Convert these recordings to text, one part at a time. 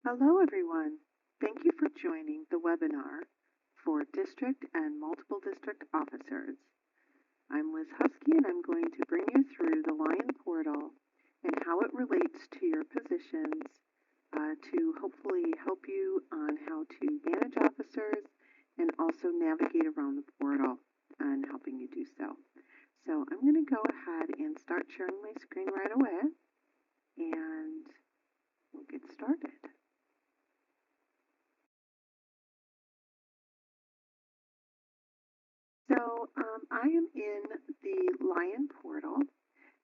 Hello, everyone. Thank you for joining the webinar for District and Multiple District Officers. I'm Liz Husky, and I'm going to bring you through the Lion portal and how it relates to your positions to hopefully help you on how to manage officers and also navigate around the portal and helping you do so. So I'm going to go ahead and start sharing my screen right away, and we'll get started. So I am in the Lion portal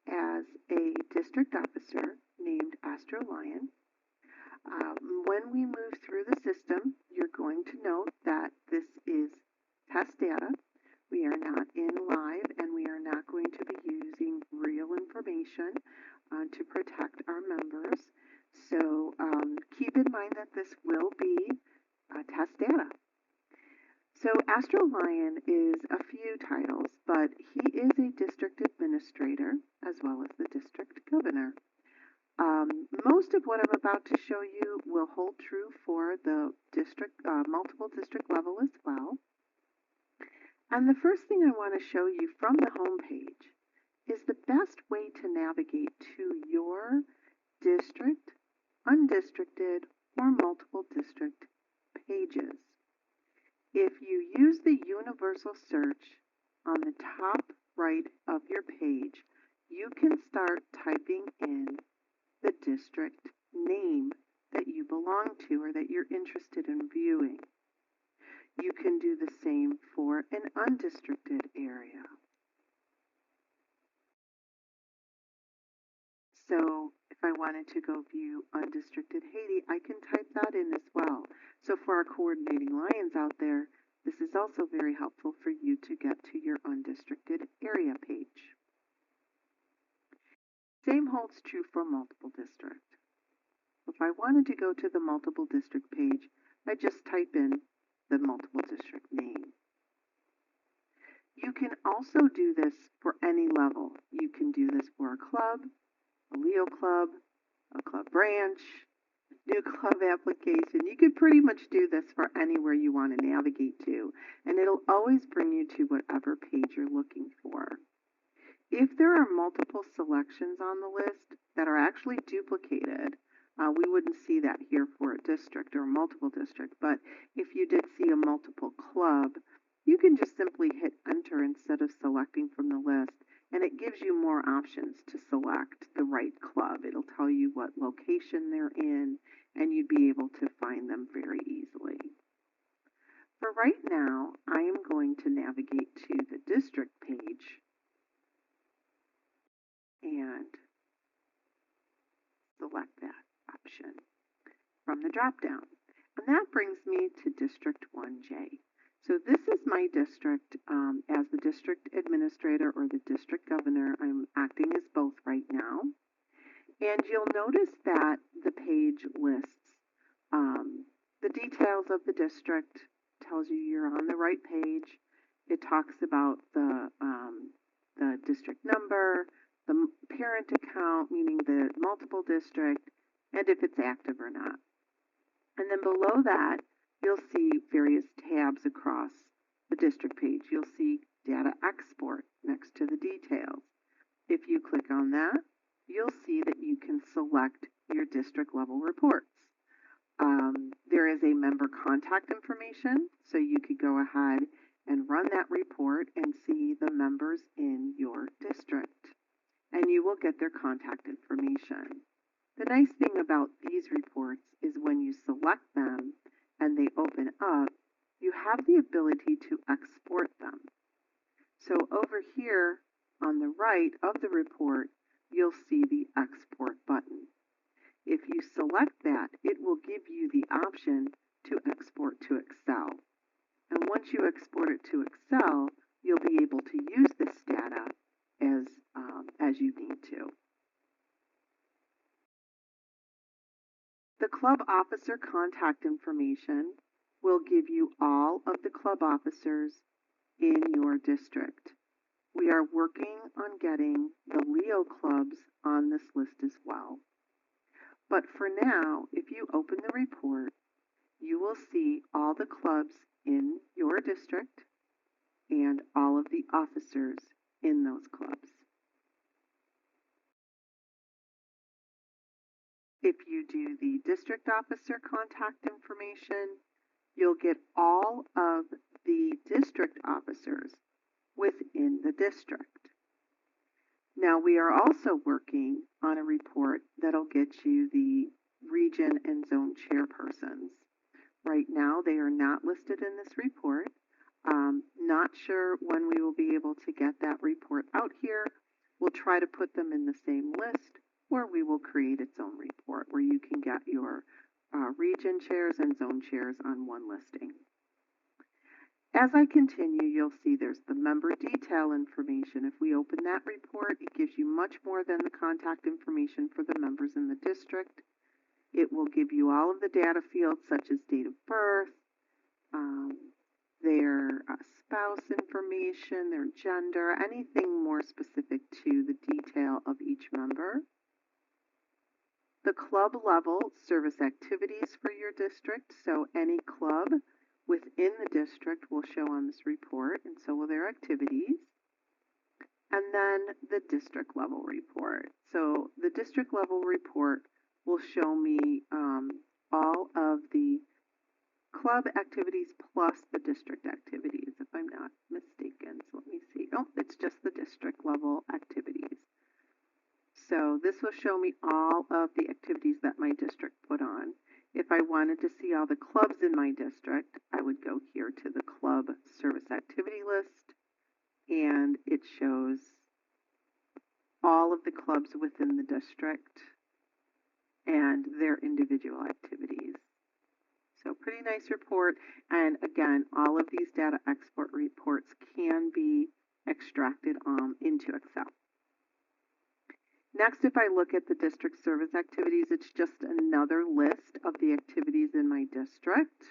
as a district officer named Astro Lion. When we move through the system, you're going to note that this is test data. We are not in live, and we are not going to be using real information to protect our members. So keep in mind that this will be test data. So Astro Lion is a few titles, but he is a district administrator as well as the district governor. Most of what I'm about to show you will hold true for the district, multiple district level as well. And the first thing I want to show you from the home page is the best way to navigate to your district, undistricted, or multiple district pages. If you use the universal search on the top right of your page, you can start typing in the district name that you belong to or that you're interested in viewing. You can do the same for an undistricted area. So if I wanted to go view undistricted Haiti, I can type that in as well. So for our coordinating lions out there, this is also very helpful for you to get to your undistricted area page. Same holds true for multiple district. If I wanted to go to the multiple district page, I just type in the multiple district name. You can also do this for any level. You can do this for a club, a Leo club, a club branch, new club application. You could pretty much do this for anywhere you want to navigate to, and it'll always bring you to whatever page you're looking for. If there are multiple selections on the list that are actually duplicated, we wouldn't see that here for a district or a multiple district, but if you did see a multiple club, you can just simply hit enter instead of selecting from the list, and it gives you more options to select the right club. It'll tell you what location they're in, and you'd be able to find them very easily. For right now, I am going to navigate to the district page and select that option from the drop-down. And that brings me to District 1J. So this is my district. As the district administrator or the district governor, I'm acting as both right now. And you'll notice that the page lists the details of the district, tells you you're on the right page. It talks about the district number, the parent account, meaning the multiple district, and if it's active or not. And then below that, you'll see various tabs across the district page. You'll see data export next to the details. If you click on that, you'll see that you can select your district level reports. There is a member contact information, so you could go ahead and run that report and see the members in your district, and you will get their contact information. The nice thing about these reports is when you select them and they open up, you have the ability to export them. So over here on the right of the report, you'll see the export button. If you select that, it will give you the option to export to Excel. And once you export it to Excel, you'll be able to use this data as you need to. The club officer contact information will give you all of the club officers in your district. We are working on getting the Leo clubs on this list as well. But for now, if you open the report, you will see all the clubs in your district and all of the officers in those clubs. If you do the district officer contact information, you'll get all of the district officers within the district. Now we are also working on a report that'll get you the region and zone chairpersons. Right now they are not listed in this report. Not sure when we will be able to get that report out here. We'll try to put them in the same list, or we will create its own report where you can get your region chairs and zone chairs on one listing. As I continue, you'll see there's the member detail information. If we open that report, it gives you much more than the contact information for the members in the district. It will give you all of the data fields such as date of birth, their spouse information, their gender, anything more specific to the detail of each member. The club level service activities for your district, so any club within the district will show on this report, and so will their activities. And then the district level report. So the district level report will show me all of the club activities plus the district activities, if I'm not mistaken. So let me see. Oh, it's just the district level activities. So this will show me all of the activities that my district put on. If I wanted to see all the clubs in my district, I would go here to the club service activity list, and it shows all of the clubs within the district and their individual activities. So pretty nice report. And again, all of these data export reports can be extracted into Excel. Next, if I look at the district service activities, it's just another list of the activities in my district.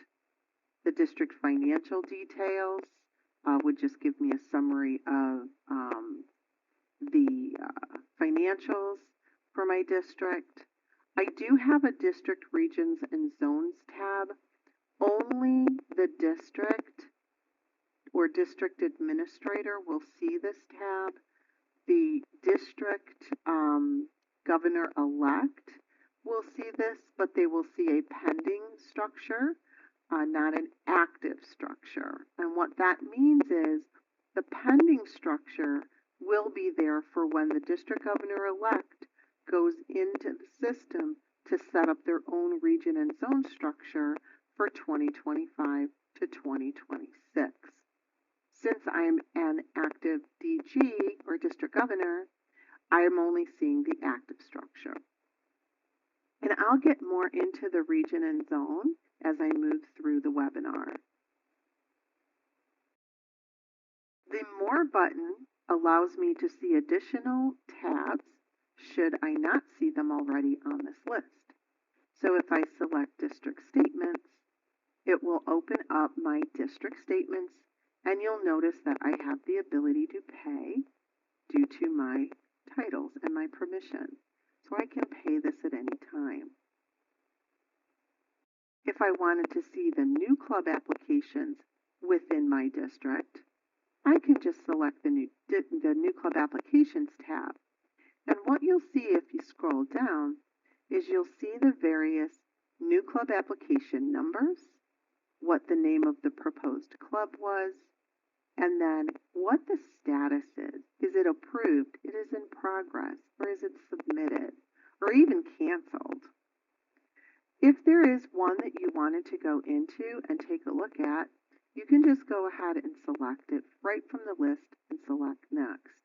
The district financial details would just give me a summary of the financials for my district. I do have a district regions and zones tab. Only the district or district administrator will see this tab. The district governor-elect will see this, but they will see a pending structure, not an active structure. And what that means is the pending structure will be there for when the district governor-elect goes into the system to set up their own region and zone structure for 2025 to 2026. Since I am an active DG or district governor, I am only seeing the active structure. And I'll get more into the region and zone as I move through the webinar. The More button allows me to see additional tabs should I not see them already on this list. So if I select district statements, it will open up my district statements, and you'll notice that I have the ability to pay due to my titles and my permission. So I can pay this at any time. If I wanted to see the new club applications within my district, I can just select the new club applications tab. And what you'll see if you scroll down is you'll see the various new club application numbers, what the name of the proposed club was, and then what the status is. Is it approved? It is in progress, or is it submitted, or even canceled? If there is one that you wanted to go into and take a look at, you can just go ahead and select it right from the list and select next.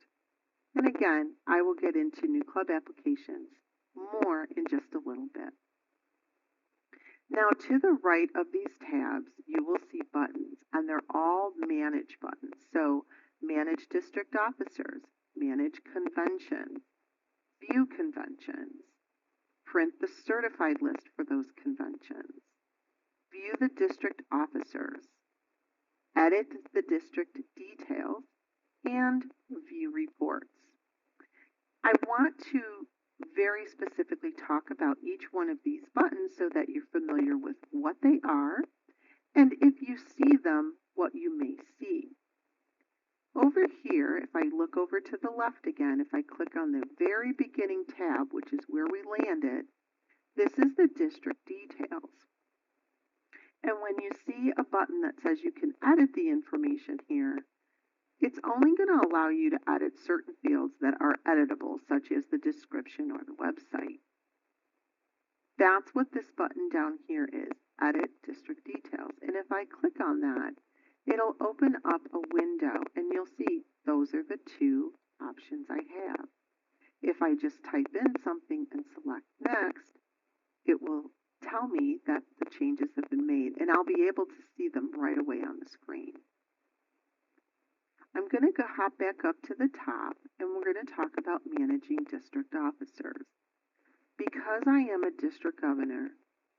And again, I will get into new club applications more in just a little bit. Now, to the right of these tabs, you will see buttons, and they're all Manage buttons. So, Manage District Officers, Manage Conventions, View Conventions, Print the certified list for those conventions, View the District Officers, Edit the District Details, and View Reports. I want to very specifically talk about each one of these buttons so that you're familiar with what they are, and if you see them, what you may see. Over here, if I look over to the left again, if I click on the very beginning tab, which is where we landed, this is the district details. And when you see a button that says you can edit the information here, it's only going to allow you to edit certain fields that are editable, such as the description or the website. That's what this button down here is, Edit District Details. And if I click on that, it'll open up a window, and you'll see those are the two options I have. If I just type in something and select Next, it will tell me that the changes have been made, and I'll be able to see them right away on the screen. I'm going to hop back up to the top, and we're going to talk about managing district officers. Because I am a district governor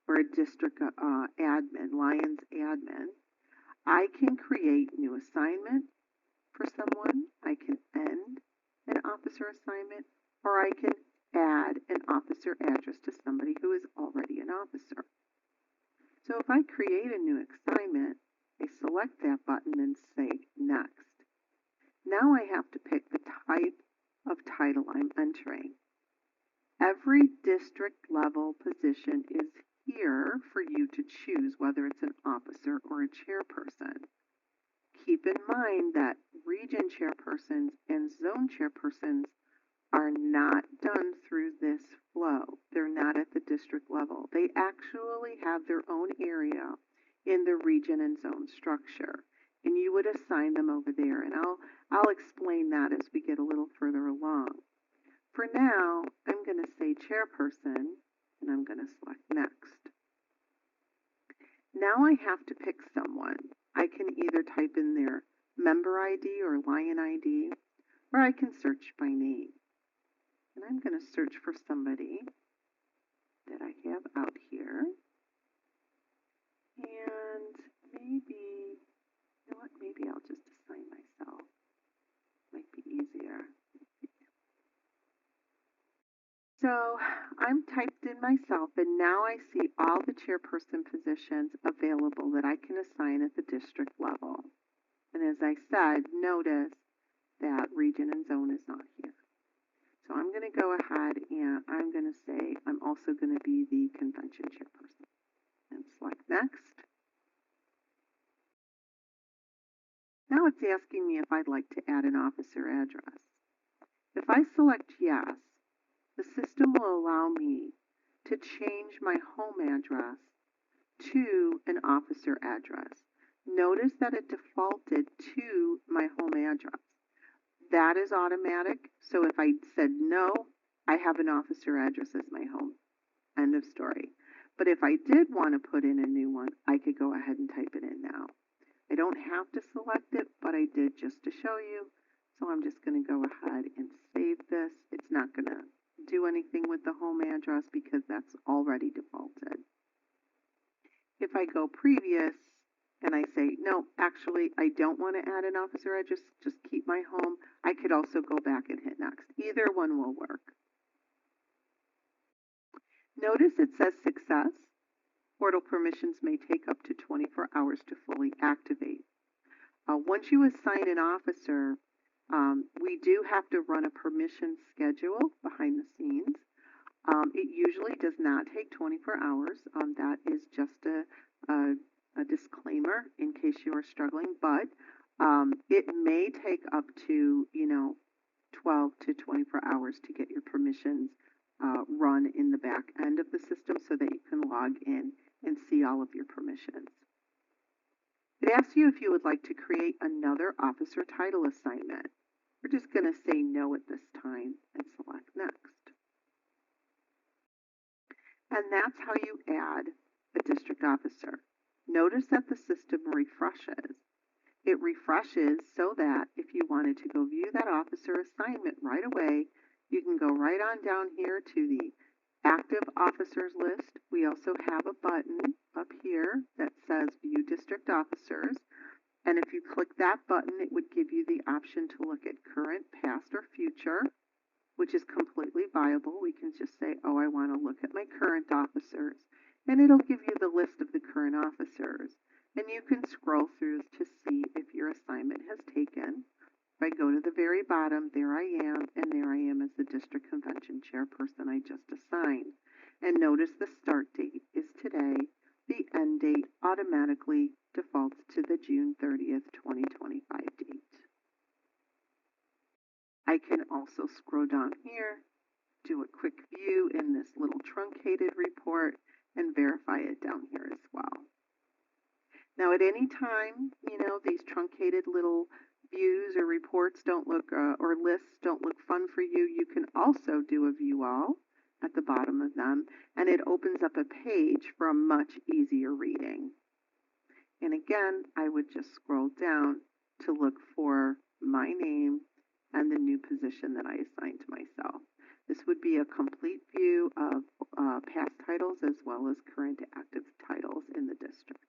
or a district admin, Lions admin, I can create new assignment for someone, I can end an officer assignment, or I can add an officer address to somebody who is already an officer. So if I create a new assignment, I select that button and say Next. Now I have to pick the type of title I'm entering. Every district level position is here for you to choose whether it's an officer or a chairperson. Keep in mind that region chairpersons and zone chairpersons are not done through this flow. They're not at the district level. They actually have their own area in the region and zone structure, and you would assign them over there. And I'll explain that as we get a little further along. For now, I'm going to say chairperson, and I'm going to select Next. Now I have to pick someone. I can either type in their member ID or Lion ID, or I can search by name. And I'm going to search for somebody that I have out here. And maybe, you know what, maybe I'll just assign myself. Might be easier. So I'm typed in myself, and now I see all the chairperson positions available that I can assign at the district level. And as I said, notice that region and zone is not here. So I'm going to go ahead and I'm going to say I'm also going to be the convention chairperson. And select Next. Now it's asking me if I'd like to add an officer address. If I select Yes, the system will allow me to change my home address to an officer address. Notice that it defaulted to my home address. That is automatic, so if I said no, I have an officer address as my home. End of story. But if I did want to put in a new one, I could go ahead and type it in now. I don't have to select it, but I did just to show you. So I'm just going to go ahead and save this. It's not going to do anything with the home address because that's already defaulted. If I go previous and I say, no, actually, I don't want to add an officer address, just keep my home, I could also go back and hit Next. Either one will work. Notice it says Success. Portal permissions may take up to 24 hours to fully activate. Once you assign an officer, we do have to run a permission schedule behind the scenes. It usually does not take 24 hours. That is just a disclaimer in case you are struggling, but it may take up to 12 to 24 hours to get your permissions run in the back end of the system so that you can log in and see all of your permissions. It asks you if you would like to create another officer title assignment. We're just going to say no at this time and select Next. And that's how you add a district officer. Notice that the system refreshes. It refreshes so that if you wanted to go view that officer assignment right away, you can go right on down here to the active officers list. We also have a button up here that says View District Officers. And if you click that button, it would give you the option to look at current, past, or future. which is completely viable. We can just say, oh, I want to look at my current officers, and it'll give you the list of the current officers. And you can scroll through to see if your assignment has taken. If I go to the very bottom, there I am, and there I am as the district convention chairperson I just assigned. And notice the start date is today. The end date automatically defaults to the June 30th, 2025 date. I can also scroll down here, do a quick view in this little truncated report, and verify it down here as well. Now, at any time, these truncated little views or reports don't look, or lists don't look fun for you, you can also do a view all at the bottom of them, and it opens up a page for a much easier reading. And again, I would just scroll down to look for my name and the new position that I assigned to myself. This would be a complete view of past titles as well as current active titles in the district.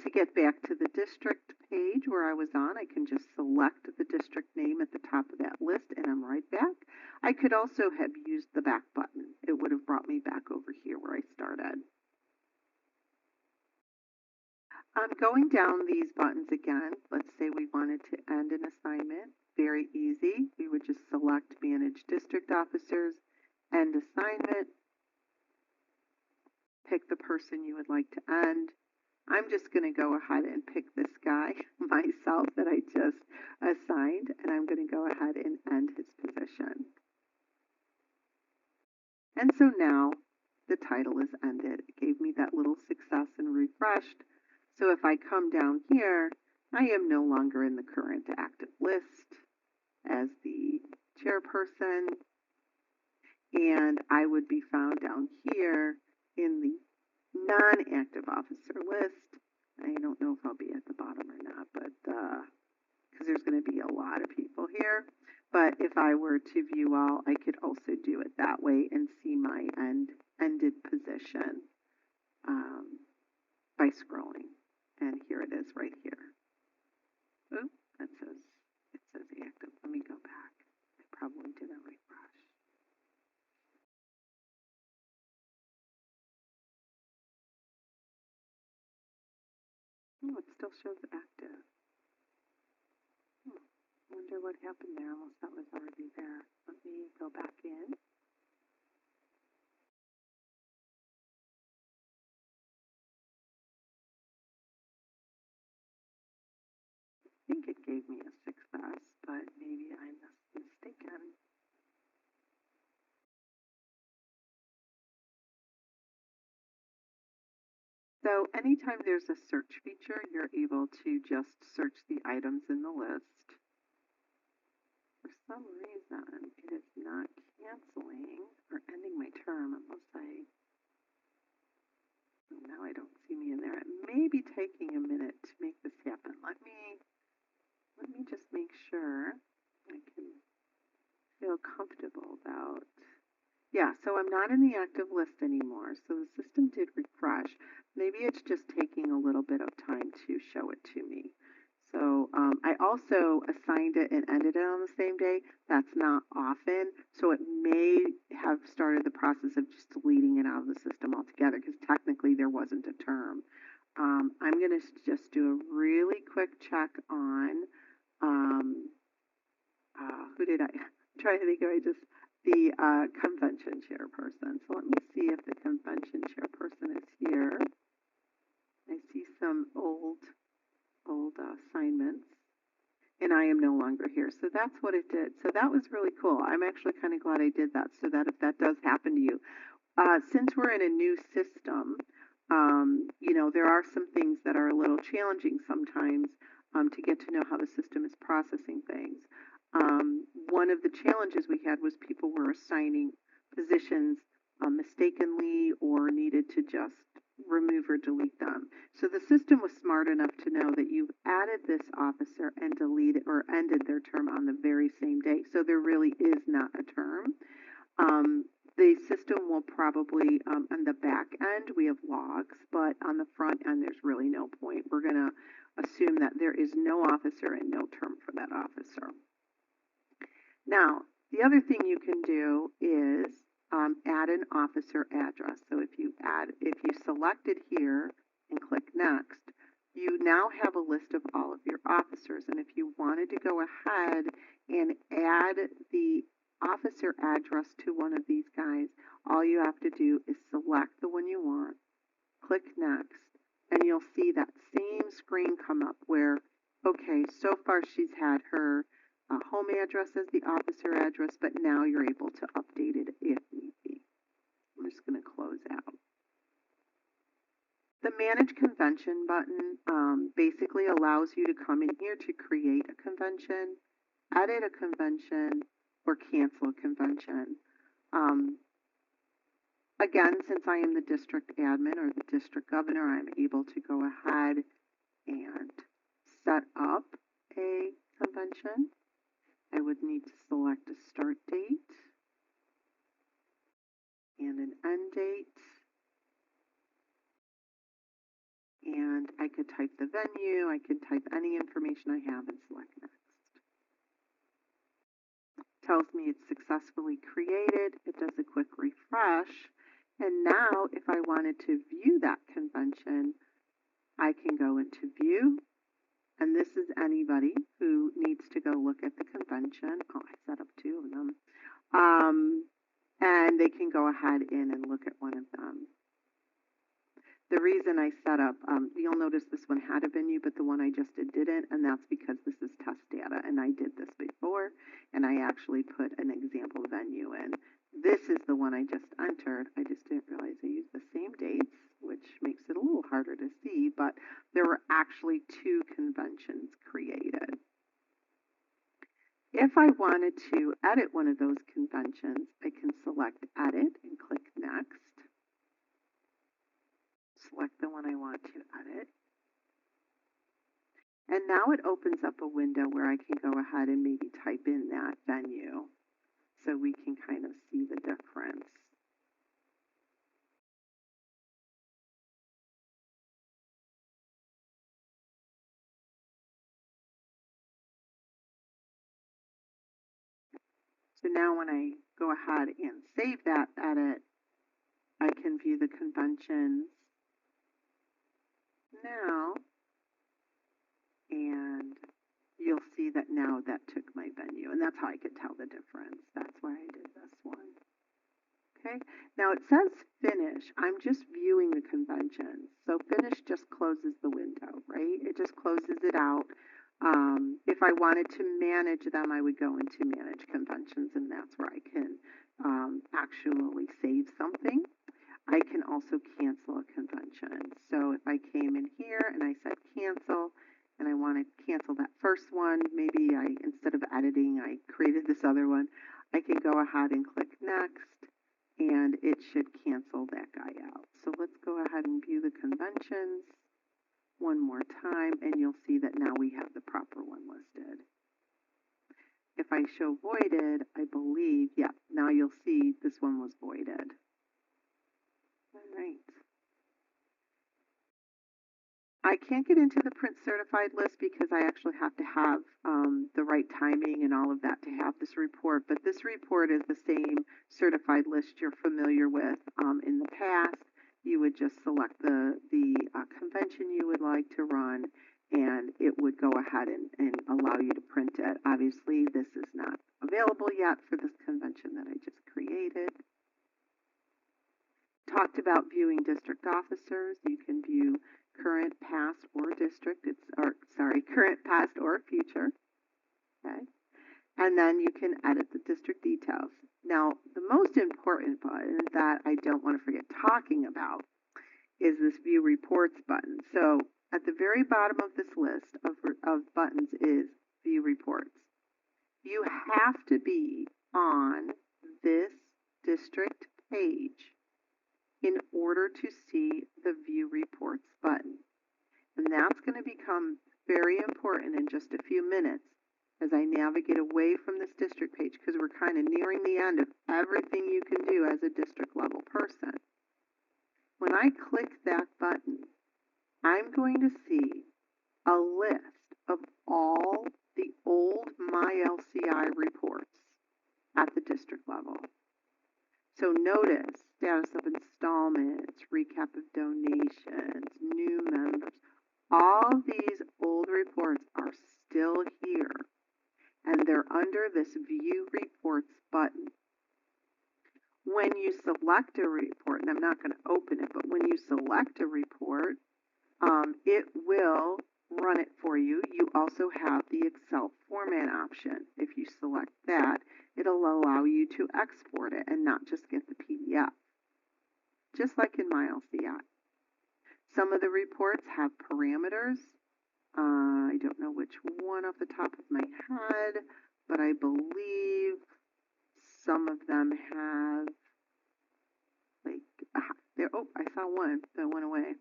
To get back to the district page where I was on, I can just select the district name at the top of that list and I'm right back. I could also have used the back button. It would have brought me back over here where I started. Going down these buttons again, let's say we wanted to end an assignment. Very easy. We would just select Manage District Officers, End Assignment, pick the person you would like to end. I'm just going to go ahead and pick this guy myself that I just assigned, and I'm going to go ahead and end his position. And so now the title is ended. It gave me that little success and refreshed. So if I come down here, I am no longer in the current active list as the chairperson, and I would be found down here in the non-active officer list. I don't know if I'll be at the bottom or not, but because there's going to be a lot of people here. But if I were to view all, I could also do it that way and see my ended position by scrolling. And here it is right here. Oop, it says active. Let me go back. I probably didn't refresh. Oh, it still shows active. I wonder what happened there. Unless that was already there. Let me go back in. I think it gave me a success, but maybe I'm mistaken. So anytime there's a search feature, you're able to just search the items in the list. For some reason, it is not canceling or ending my term unless now I don't see me in there. It may be taking a minute to make this happen. Let me just make sure I can feel comfortable about. Yeah, so I'm not in the active list anymore. So the system did refresh. Maybe it's just taking a little bit of time to show it to me. So I also assigned it and ended it on the same day. That's not often. So it may have started the process of just deleting it out of the system altogether because technically there wasn't a term. I'm going to just do a really quick check on who did I'm trying to think of the convention chairperson. So let me see if the convention chairperson is here. I see some old assignments, and I am no longer here. So that's what it did. So that was really cool. I'm actually kind of glad I did that so that if that does happen to you, since we're in a new system, there are some things that are a little challenging sometimes to get to know how the system is processing things. One of the challenges we had was people were assigning positions mistakenly or needed to just remove or delete them. So the system was smart enough to know that you've added this officer and deleted or ended their term on the very same day. So there really is not a term. The system will probably, on the back end, we have logs, but on the front end, there's really no point. We're going to assume that there is no officer and no term for that officer. Now, The other thing you can do is add an officer address. So if you select it here and click next, you now have a list of all of your officers. And if you wanted to go ahead and add the officer address to one of these guys, all you have to do is select the one you want, click next, and you'll see that same screen come up where, okay, so far she's had her home address as the officer address, but now you're able to update it if need be. I'm just going to close out. The Manage Convention button basically allows you to come in here to create a convention, edit a convention, or cancel a convention. Again, since I am the district admin or the district governor, I'm able to go ahead and set up a convention. I would need to select a start date and an end date. And I could type the venue, I could type any information I have and select next. Tells me it's successfully created. It does a quick refresh. And now if I wanted to view that convention, I can go into view. And this is anybody who needs to go look at the convention. Oh, I set up two of them. And they can go ahead in and look at one of them. The reason I set up, you'll notice this one had a venue, but the one I just didn't, and that's because this is test data, and I did this before, and I actually put an example venue in. This is the one I just entered. I just didn't realize I used the same dates, which makes it a little harder to see, but there were actually two conventions created. If I wanted to edit one of those conventions, I can select Edit and click Next. Select the one I want to edit. And now it opens up a window where I can go ahead and maybe type in that venue so we can kind of see the difference. So now when I go ahead and save that edit, I can view the conventions now, and you'll see that now that took my venue, and that's how I could tell the difference. That's why I did this one. Okay, now it says finish. I'm just viewing the conventions. So finish just closes the window, right? It just closes it out. If I wanted to manage them, I would go into manage conventions, and that's where I can actually save something. I can also cancel a convention. So if I came in here and I said cancel, and I want to cancel that first one, maybe instead of editing, I created this other one, I can go ahead and click next, and it should cancel that guy out. So let's go ahead and view the conventions one more time, and you'll see that now we have the proper one listed. If I show voided, I believe, yeah, now you'll see this one was voided. All right. I can't get into the print certified list because I actually have to have the right timing and all of that to have this report. But this report is the same certified list you're familiar with in the past. You would just select the convention you would like to run, and it would go ahead and allow you to print it. Obviously, this is not available yet for this convention that I just created. Talked about viewing district officers. You can view current, past, or current, past, or future. Okay, and then you can edit the district details. Now, the most important button that I don't want to forget talking about is this View Reports button. So at the very bottom of this list of buttons is View Reports. You have to be on this district page in order to see the View Reports button. And that's going to become very important in just a few minutes as I navigate away from this district page, because we're kind of nearing the end of everything you can do as a district level person. When I click that button, I'm going to see a list of all the old MyLCI reports. at the district level. So notice status of installments, recap of donations, new members. All these old reports are still here, and they're under this View Reports button. When you select a report, and I'm not going to open it, but when you select a report, it will run it for you. You also have the Excel format option. If you select that, it'll allow you to export it and not just get the PDF, just like in MyLCI. Some of the reports have parameters. I don't know which one off the top of my head, but I believe some of them have, like, there. Oh, I saw one that went away.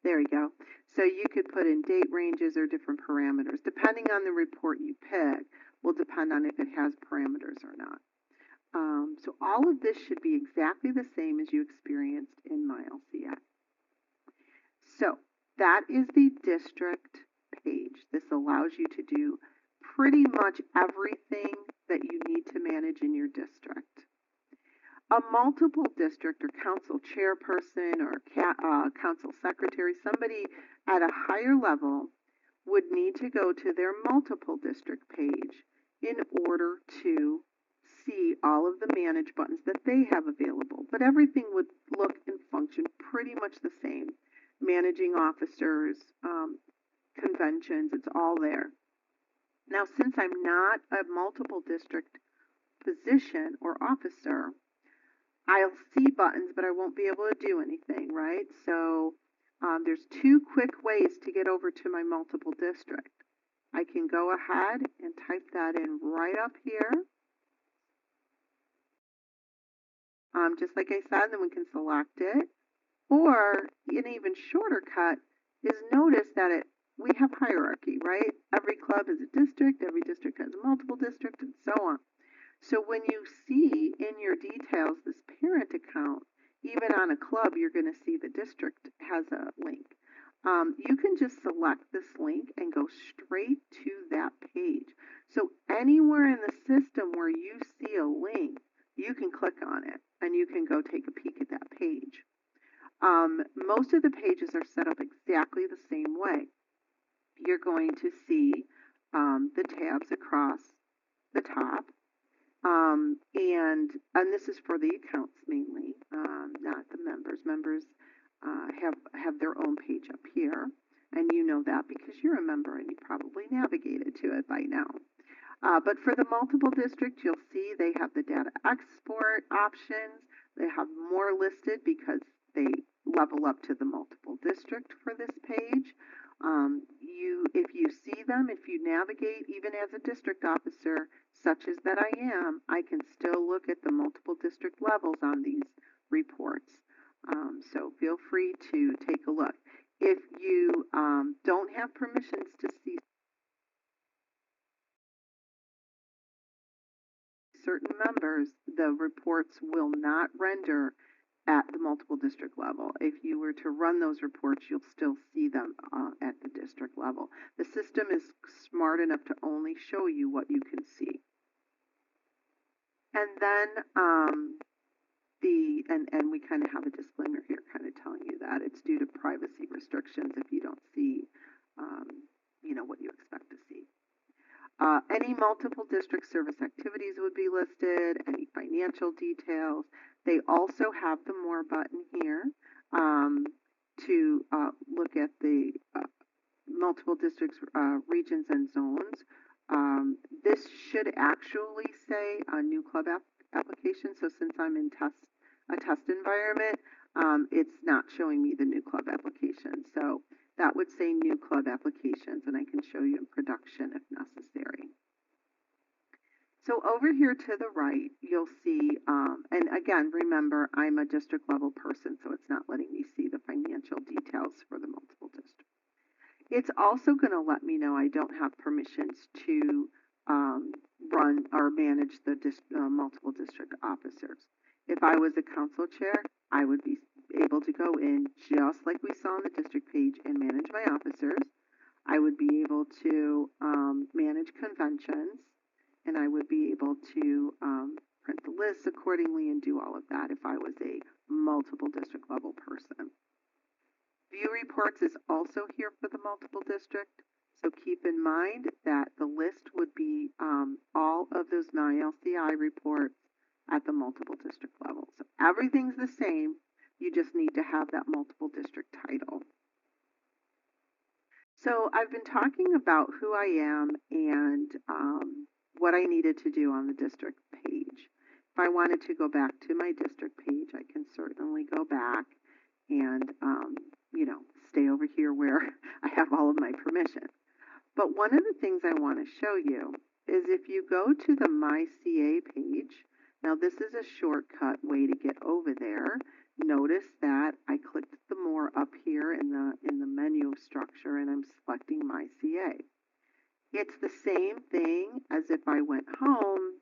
There we go. So you could put in date ranges or different parameters. Depending on the report you pick, will depend on if it has parameters or not. So all of this should be exactly the same as you experienced in MyLCI. So that is the district page. This allows you to do pretty much everything that you need to manage in your district. A multiple district or council chairperson or council secretary, somebody at a higher level, would need to go to their multiple district page in order to see all of the manage buttons that they have available. But everything would look and function pretty much the same. Managing officers, conventions, it's all there. Now, since I'm not a multiple district position or officer, I'll see buttons, but I won't be able to do anything, right? So there's two quick ways to get over to my multiple district. I can go ahead and type that in right up here. Just like I said, then we can select it. Or an even shorter cut is notice that we have hierarchy, right? Every club is a district, every district has a multiple district, and so on. So when you see in your details this parent account, even on a club, you're going to see the district has a link. You can just select this link and go straight to that page. So anywhere in the system where you see a link, you can click on it and you can go take a peek at that page. Most of the pages are set up exactly the same way. You're going to see the tabs across the top. And this is for the accounts mainly, not the members. Members have their own page up here, and you know that because you're a member and you probably navigated to it by now. But for the multiple district, you'll see they have the data export options. They have more listed because they level up to the multiple district for this page. If you see them, if you navigate, even as a district officer, such as that I am, I can still look at the multiple district levels on these reports. So feel free to take a look. If you don't have permissions to see certain members, the reports will not render at the multiple district level. If you were to run those reports, you'll still see them at the district level. The system is smart enough to only show you what you can see. And then and we kind of have a disclaimer here kind of telling you that it's due to privacy restrictions if you don't see what you expect to see. Any multiple district service activities would be listed, any financial details. They also have the More button here to look at the multiple districts, regions, and zones. This should actually say a new club application. So since I'm in a test environment, it's not showing me the new club application. So that would say new club applications, and I can show you in production if necessary. So over here to the right, you'll see, and again, remember, I'm a district level person, so it's not letting me see the financial details for the multiple district. It's also going to let me know I don't have permissions to run or manage the multiple district officers. If I was a council chair, I would be able to go in just like we saw on the district page and manage my officers. I would be able to manage conventions and I would be able to print the lists accordingly and do all of that if I was a multiple district level person. View reports is also here for the multiple district. So keep in mind that the list would be all of those MyLCI reports at the multiple district level. So everything's the same. You just need to have that multiple district title. So I've been talking about who I am and what I needed to do on the district page. If I wanted to go back to my district page, I can certainly go back and, stay over here where I have all of my permission. But one of the things I want to show you is if you go to the My CA page, now this is a shortcut way to get over there. Notice that I clicked the more up here in the menu structure and I'm selecting My CA. It's the same thing as if I went home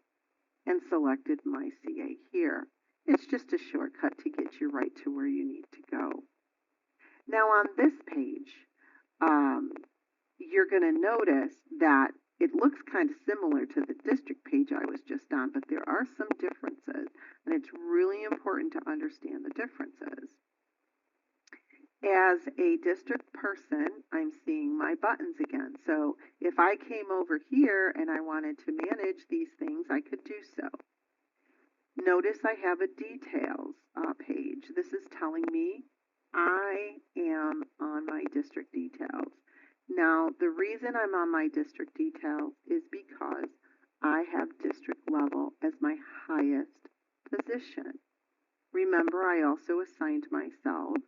and selected My CA here. It's just a shortcut to get you right to where you need to go. Now on this page, you're going to notice that it looks kind of similar to the district page I was just on, but there are some differences, and it's really important to understand the differences. As a district person, I'm seeing my buttons again. So if I came over here and I wanted to manage these things, I could do so. Notice I have a details page. This is telling me I am on my district details. Now, the reason I'm on my district details is because I have district level as my highest position. Remember, I also assigned myself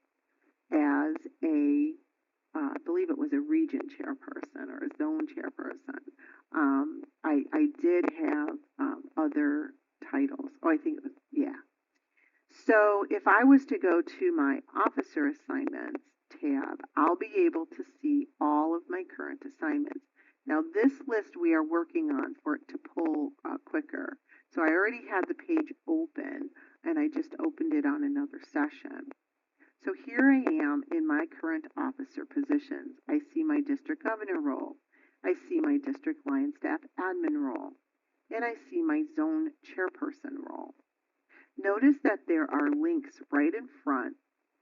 as I believe it was a region chairperson or a zone chairperson. I did have other titles. Oh, I think it was, yeah. So if I was to go to my officer assignments tab, I'll be able to see all of my current assignments. Now this list we are working on for it to pull quicker. So I already had the page open and I just opened it on another session. So here I am in my current officer positions. I see my district governor role. I see my district line staff admin role. And I see my zone chairperson role. Notice that there are links right in front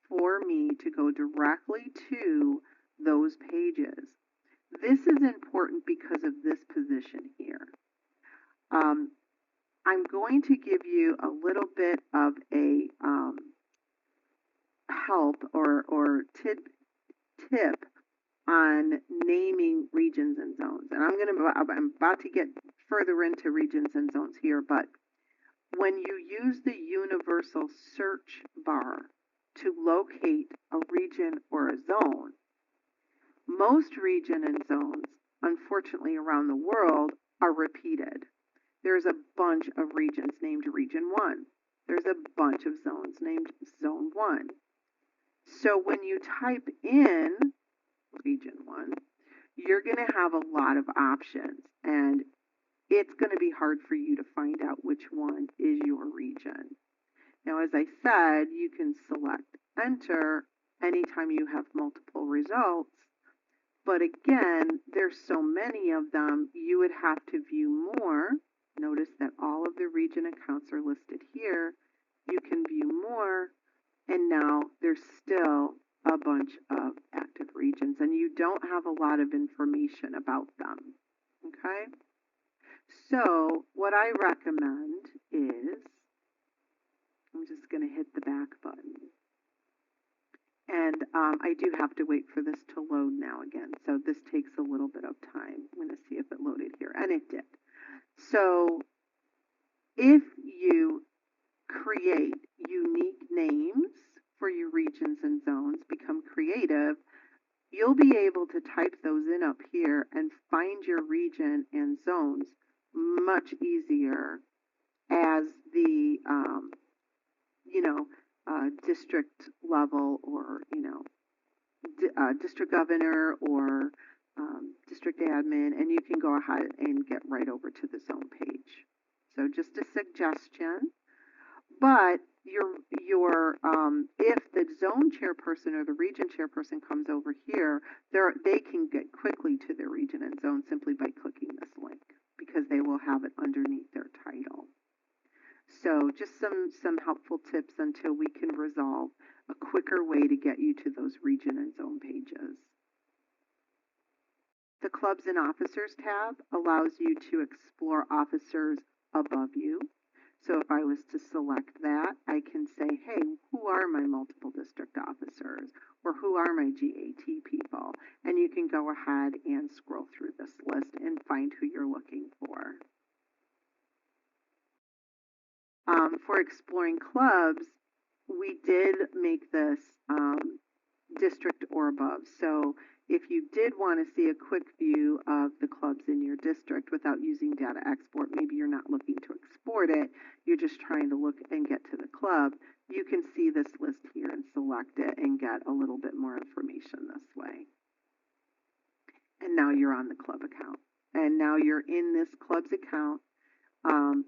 for me to go directly to those pages. This is important because of this position here. I'm going to give you a little bit of a help or tip on naming regions and zones. And I'm about to get further into regions and zones here, but when you use the universal search bar to locate a region or a zone, most region and zones, unfortunately around the world, are repeated. There's a bunch of regions named Region 1. There's a bunch of zones named Zone 1. So when you type in Region 1, you're going to have a lot of options, and it's going to be hard for you to find out which one is your region. Now, as I said, you can select Enter anytime you have multiple results, but again, there's so many of them, you would have to view more. Notice that all of the region accounts are listed here. You can view more, and now there's still a bunch of active regions, and you don't have a lot of information about them, okay? So what I recommend is, I'm just going to hit the back button. And I do have to wait for this to load now again. So this takes a little bit of time. I'm going to see if it loaded here. And it did. So if you create unique names for your regions and zones, become creative, you'll be able to type those in up here and find your region and zones much easier as the district level or district governor or district admin, and you can go ahead and get right over to the zone page. So just a suggestion, but if the zone chairperson or the region chairperson comes over here, they can get quickly to their region and zone simply by clicking this link. because they will have it underneath their title. So just some helpful tips until we can resolve a quicker way to get you to those region and zone pages. The Clubs and Officers tab allows you to explore officers above you. So if I was to select that, I can say, hey, who are my multiple district officers? Or who are my GAT people? And you can go ahead and scroll through this list and find who you're looking for. For exploring clubs, we did make this district or above. So if you did want to see a quick view of the clubs in your district without using data export, maybe you're not looking to export it, you're just trying to look and get to the club, you can see this list here and select it and get a little bit more information this way. And now you're on the club account. And now you're in this club's account.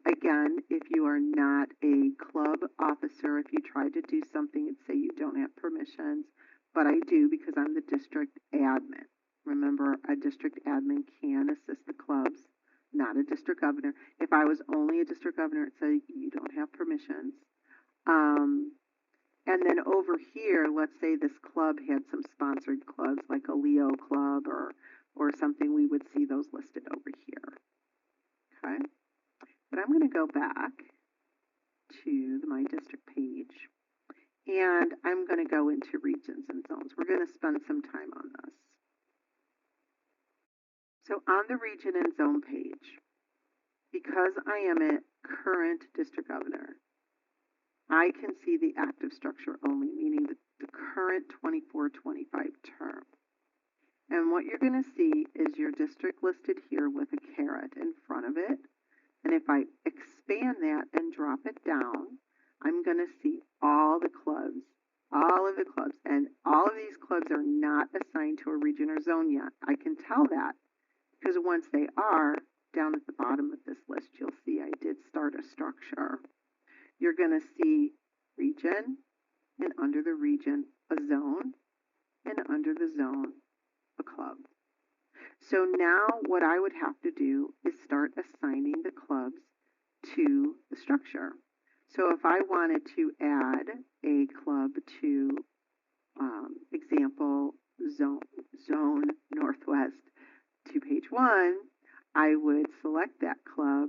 Again, if you are not a club officer, if you tried to do something and say you don't have permissions, but I do because I'm the district admin. Remember, a district admin can assist the clubs, not a district governor. If I was only a district governor, it'd say you don't have permissions. And then over here, let's say this club had some sponsored clubs like a Leo club or something, we would see those listed over here. Okay? But I'm going to go back to My District page, and I'm going to go into regions and zones. We're going to spend some time on this. So on the region and zone page, because I am a current district governor, I can see the active structure only, meaning the current 24-25 term. And what you're going to see is your district listed here with a caret in front of it. And if I expand that and drop it down, I'm going to see all the clubs, and all of these clubs are not assigned to a region or zone yet. I can tell that because once they are, down at the bottom of this list, you'll see I did start a structure. You're going to see region, and under the region, a zone, and under the zone, a club. So now what I would have to do is start assigning the clubs to the structure. So if I wanted to add a club to example zone Northwest to page 1, I would select that club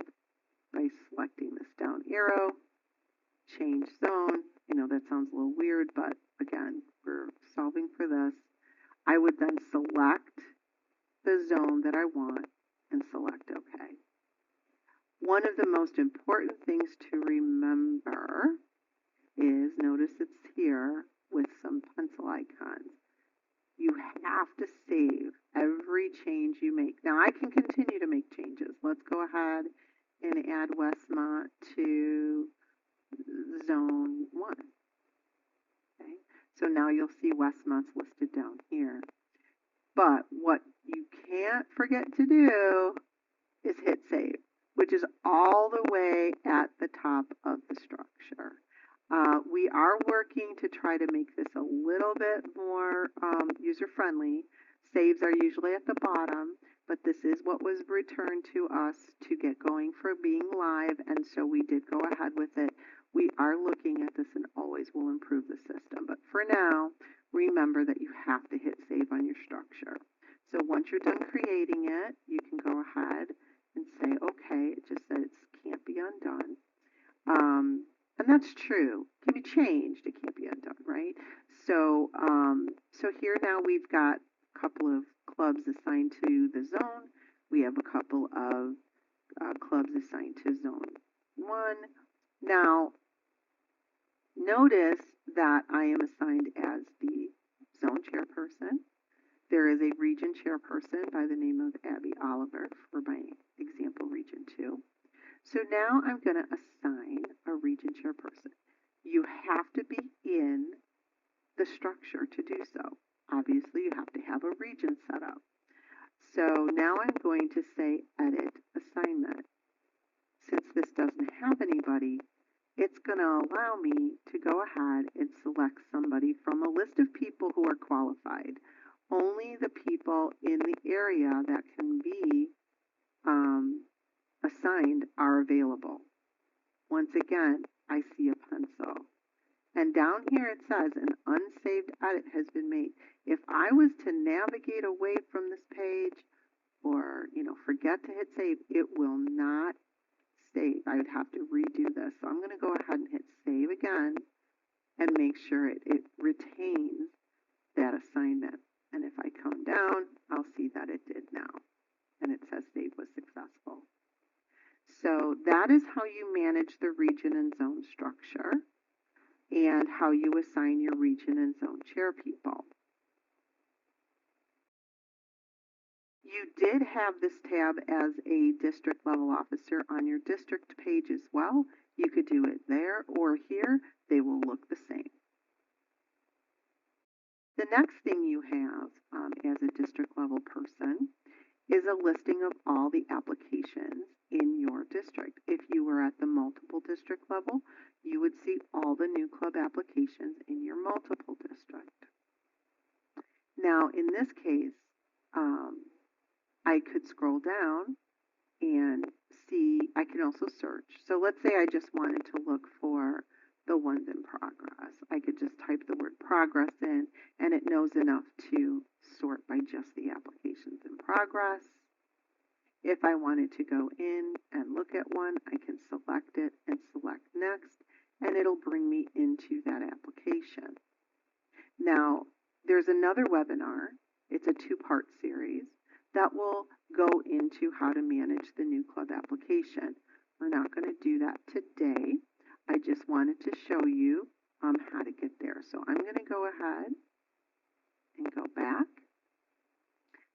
by selecting this down arrow, change zone. I know that sounds a little weird, but again, we're solving for this. I would then select the zone that I want and select OK. One of the most important things to remember is, notice it's here with some pencil icons. You have to save every change you make. Now I can continue to make changes. Let's go ahead and add Westmont to zone 1. Okay. So now you'll see Westmont's listed down here. But what you can't forget to do is hit save, which is all the way at the top of the structure. We are working to try to make this a little bit more user-friendly. Saves are usually at the bottom, but this is what was returned to us to get going for being live, and so we did go ahead with it. We are looking at this and always will improve the system. But for now, remember that you have to hit save on your structure. So once you're done creating it, you can go ahead and say, okay, it just said it can't be undone. And that's true. It can be changed. It can't be undone, right? So, so here now we've got a couple of clubs assigned to the zone. We have a couple of clubs assigned to zone 1. Now, notice that I am assigned as the zone chairperson. There is a region chairperson by the name of Abby Oliver for my example region 2. So now I'm going to assign a region chairperson. You have to be in the structure to do so. Obviously, you have to have a region set up. So now I'm going to say Edit Assignment. Since this doesn't have anybody, it's going to allow me to go ahead and select somebody from a list of people who are qualified. Only the people in the area that can be assigned are available. Once again, I see a pencil. And down here it says an unsaved edit has been made. If I was to navigate away from this page or, forget to hit save, it will not save. I would have to redo this. So I'm going to go ahead and hit save again and make sure it retains that assignment. And if I come down, I'll see that it did now. And it says save was successful. So that is how you manage the region and zone structure and how you assign your region and zone chair people. You did have this tab as a district level officer on your district page as well. You could do it there or here. They will look the same. The next thing you have as a district level person is a listing of all the applications in your district. If you were at the multiple district level, you would see all the new club applications in your multiple district. Now, in this case, I could scroll down and see, I can also search. So let's say I just wanted to look for the ones in progress. I could just type the word progress in, and it knows enough to sort by just the applications in progress. If I wanted to go in and look at one, I can select it and select next, and it'll bring me into that application. Now, there's another webinar. It's a two-part series that will go into how to manage the new club application. We're not going to do that today. I just wanted to show you how to get there. So I'm going to go ahead and go back.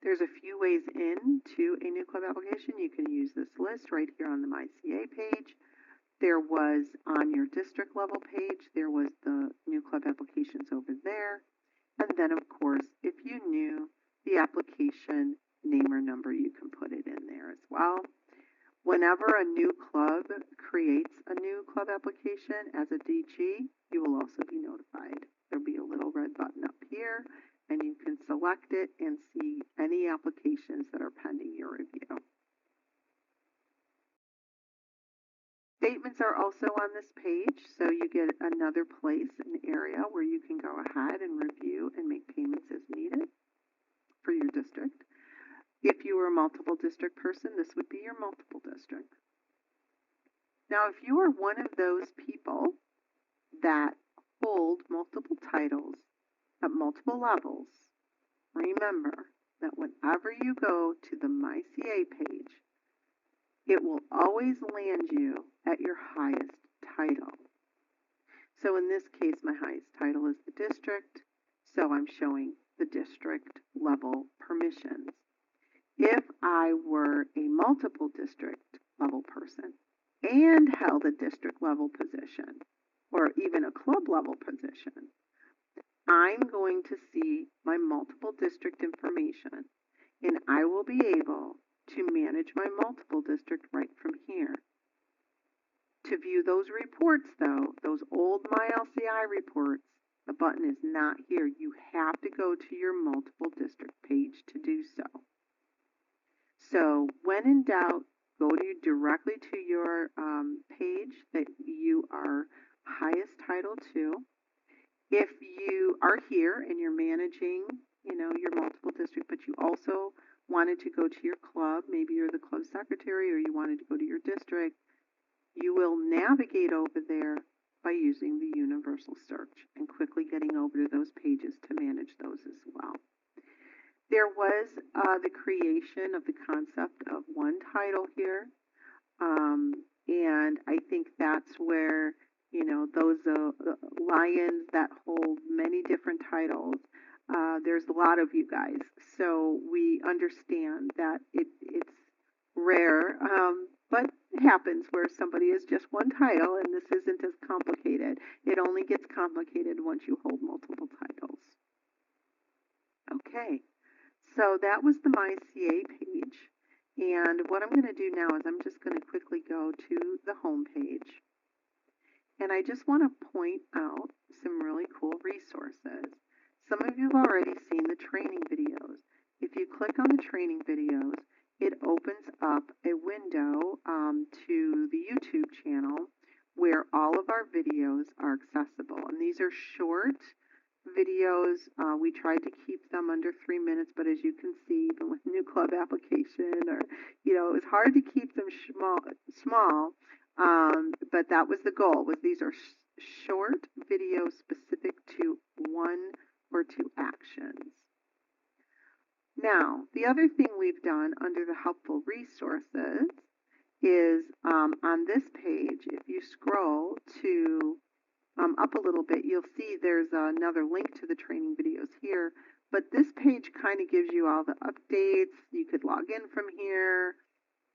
There's a few ways into a new club application. You can use this list right here on the MyCA page. There was on your district level page, there was the new club applications over there. And then, of course, if you knew the application name or number, you can put it in there as well. Whenever a new club creates a new club application as a DG, you will also be notified. There'll be a little red button up here, and you can select it and see any applications that are pending your review. Statements are also on this page, so you get another place, an area where you can go ahead and review and make payments as needed for your district. If you were a multiple district person, this would be your multiple district. Now, if you are one of those people that hold multiple titles at multiple levels, remember that whenever you go to the MyCA page, it will always land you at your highest title. So in this case, my highest title is the district, so I'm showing the district level permissions. If I were a multiple district level person and held a district level position, or even a club level position, I'm going to see my multiple district information, and I will be able to manage my multiple district right from here. To view those reports, though, those old MyLCI reports, the button is not here. You have to go to your multiple district page to do so. So when in doubt, go directly to your page that you are highest title to. If you are here and you're managing, your multiple district, but you also wanted to go to your club, maybe you're the club secretary or you wanted to go to your district, you will navigate over there by using the universal search and quickly getting over to those pages to manage those as well. There was the creation of the concept of one title here, and I think that's where, those lions that hold many different titles, there's a lot of you guys, so we understand that it's rare, but it happens where somebody is just one title, and this isn't as complicated. It only gets complicated once you hold multiple titles. Okay. So that was the MyCA page, and what I'm going to do now is I'm just going to quickly go to the home page, and I just want to point out some really cool resources. Some of you have already seen the training videos. If you click on the training videos, it opens up a window to the YouTube channel where all of our videos are accessible. And these are short videos. We tried to keep them under 3 minutes, but as you can see, even with new club application, or it was hard to keep them small. But that was the goal. Was these are short videos specific to one or two actions. Now, the other thing we've done under the helpful resources is on this page, if you scroll to up a little bit, you'll see there's another link to the training videos here. But this page kind of gives you all the updates. You could log in from here.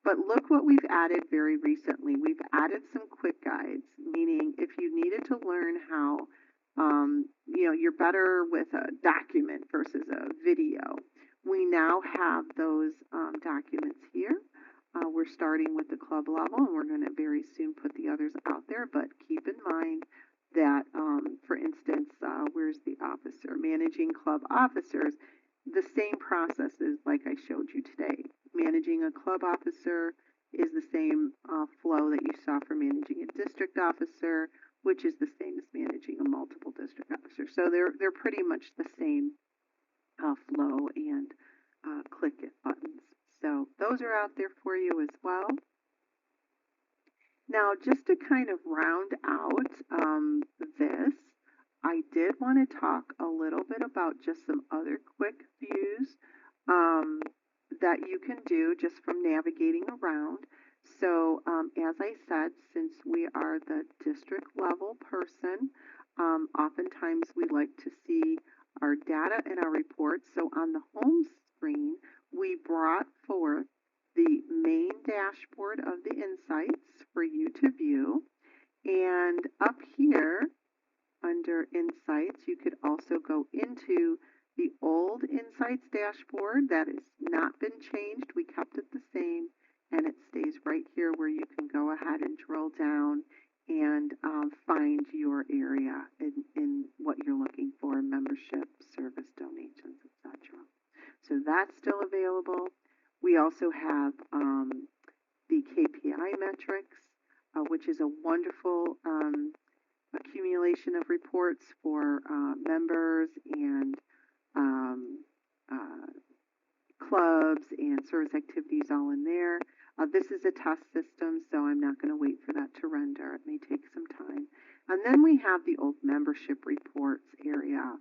But look what we've added very recently. We've added some quick guides, meaning if you needed to learn how, you're better with a document versus a video. We now have those documents here. We're starting with the club level, and we're going to very soon put the others out there. But keep in mind that, for instance, where's the officer? Managing club officers, the same process is like I showed you today. Managing a club officer is the same flow that you saw for managing a district officer, which is the same as managing a multiple district officer. So they're pretty much the same flow and click it buttons. So those are out there for you as well. Now, just to kind of round out this, I did want to talk a little bit about just some other quick views that you can do just from navigating around. So as I said, since we are the district level person, oftentimes we like to see our data and our reports. So on the home screen, we brought forth the main dashboard of the insights for you to view. And up here under insights, you could also go into the old insights dashboard that has not been changed. We kept it the same, and it stays right here where you can go ahead and drill down and find your area in what you're looking for, membership, service donations, etc. So that's still available. We also have the KPI metrics, which is a wonderful accumulation of reports for members and clubs and service activities all in there. This is a test system, so I'm not going to wait for that to render. It may take some time. And then we have the old membership reports area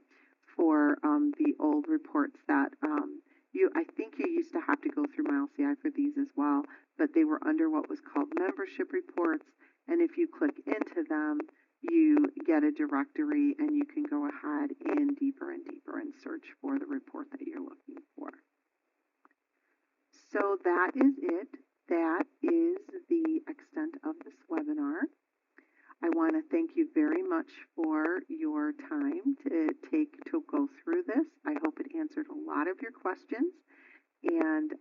for the old reports that I think you used to have to go through MyLCI for these as well, but they were under what was called membership reports. And if you click into them, you get a directory and you can go ahead in deeper and deeper and search for the report that you're looking for. So that is it. That is the extent of this webinar. I want to thank you very much for your time to go through this. I hope it answered a lot of your questions. And